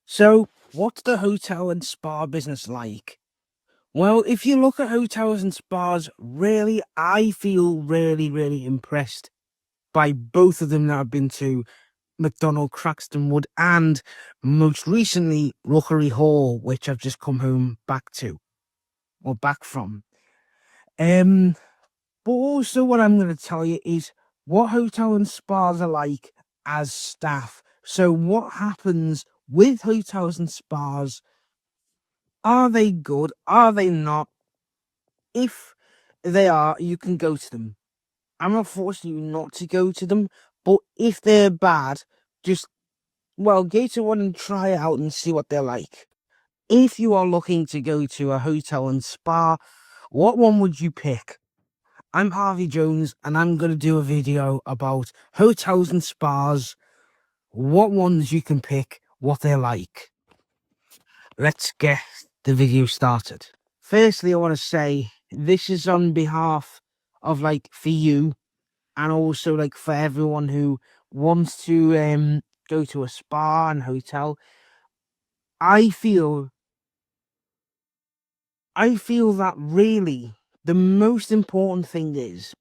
So, what's the hotel and spa business like? Well, if you look at hotels and spas, really, I feel really impressed by both of them that I've been to, McDonald Craxton Wood and most recently Rookery Hall, which I've just come home back to or back from. Um, but also what I'm going to tell you is what hotel and spas are like as staff. So, what happens with hotels and spas? Are they good? Are they not? If they are, you can go to them. I'm not forcing you not to go to them, but if they're bad, just, well, go to one and try it out and see what they're like. If you are looking to go to a hotel and spa, what one would you pick? I'm Harvey Jones, and I'm going to do a video about hotels and spas, what ones you can pick, what they're like. Let's get the video started. Firstly, I want to say this is on behalf of, like, for you, and also like for everyone who wants to go to a spa and hotel. I feel that really the most important thing is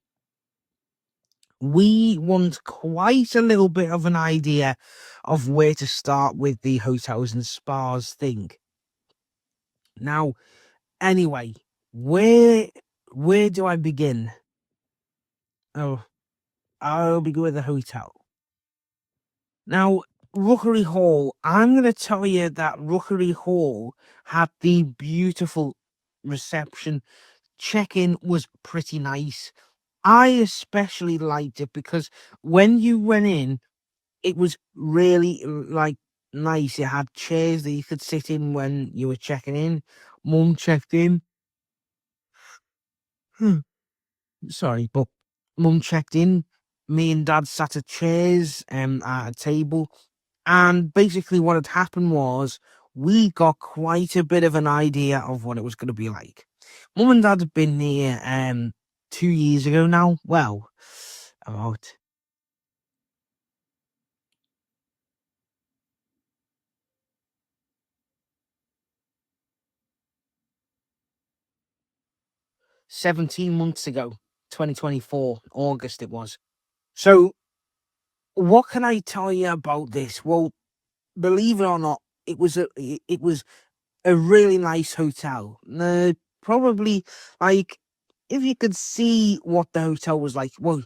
we want quite a little bit of an idea of where to start with the hotels and spas thing. Now, anyway, where do I begin? Oh, I'll begin with the hotel. Now, Rookery Hall, I'm going to tell you that Rookery Hall had the beautiful reception. Check-in was pretty nice. I especially liked it because when you went in, it was really like nice. It had chairs that you could sit in when you were checking in. Mum checked in. Sorry, but Mum checked in. Me and Dad sat at chairs at a table. And basically what had happened was we got quite a bit of an idea of what it was going to be like. Mum and Dad had been here 2 years ago now. Well, about 17 months ago, 2024, August it was. So what can I tell you about this? Well, believe it or not, it was a really nice hotel. Probably, like, if you could see what the hotel was like, well,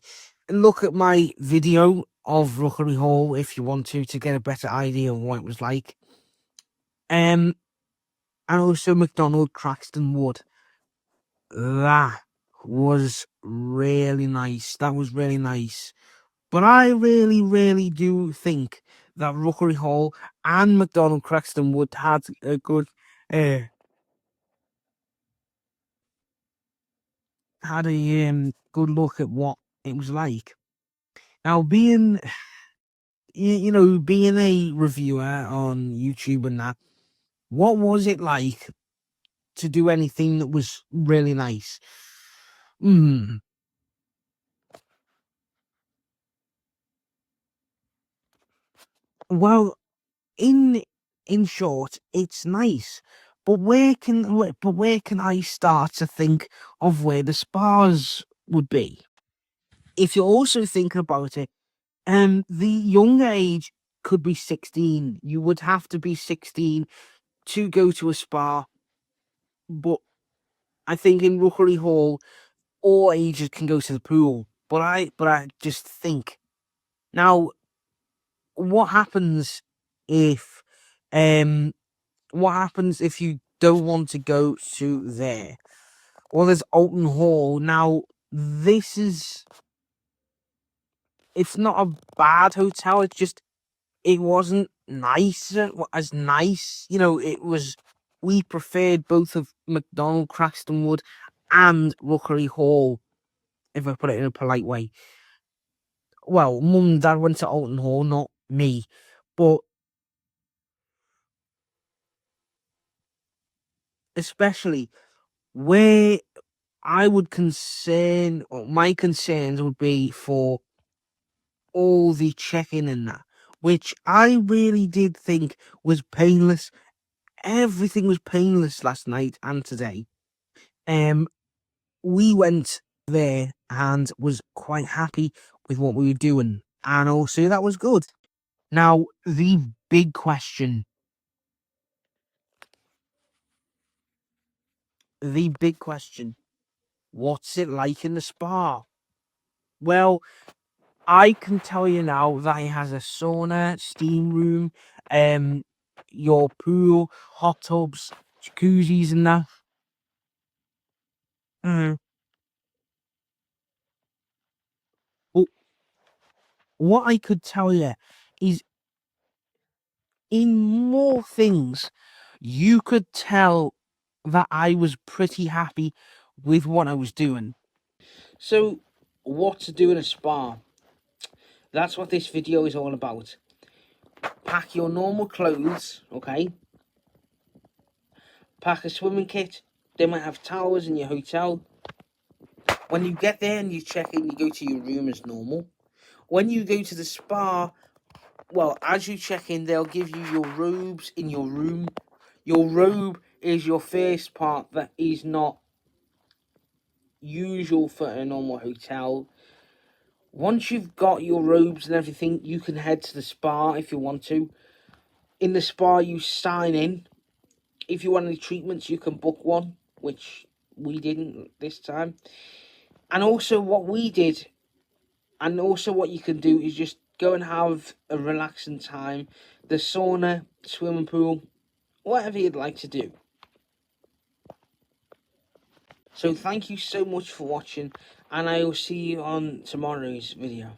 look at my video of Rookery Hall if you want to get a better idea of what it was like. And also McDonald Craxton Wood. That was really nice. That was really nice. But I really do think that Rookery Hall and McDonald Craxton Wood had a good uh, had a good look at what it was like. Now, being being a reviewer on YouTube and that, what was it like to do anything that was really nice? Hmm. Well, in short, it's nice, but where can I start to think of where the spas would be? If you also think about it, the younger age could be 16. You would have to be 16 to go to a spa, but I think in Rookery Hall, all ages can go to the pool. But I just think now, what happens if, um, what happens if you don't want to go to there? Well, there's Alton Hall. Now, this is, it's not a bad hotel. It's just it wasn't nice as nice. It was. We preferred both of McDonald Craxton Wood and Rookery Hall, if I put it in a polite way. Well, Mum and Dad went to Alton Hall, not me, but especially where I would or my concerns would be for all the check-in and that. which I really did think was painless. Everything was painless last night and today. We went there and was quite happy with what we were doing, and also that was good. Now, big question, the big question, what's it like in the spa? Well, I can tell you now that it has a sauna, steam room, your pool, hot tubs, jacuzzis and that. Mm. But what I could tell you is, in more things, you could tell that I was pretty happy with what I was doing. So, what to do in a spa? That's what this video is all about. Pack your normal clothes, okay? Pack a swimming kit. They might have towels in your hotel. When you get there and you check in, you go to your room as normal. When you go to the spa, well, as you check in, they'll give you your robes in your room. Your robe is your first part that is not usual for a normal hotel. Once you've got your robes and everything, you can head to the spa if you want to. In the spa, you sign in. If you want any treatments, you can book one, which we didn't this time. And also what we did, and also what you can do, is just go and have a relaxing time. The sauna, swimming pool, whatever you'd like to do. So thank you so much for watching, and I will see you on tomorrow's video.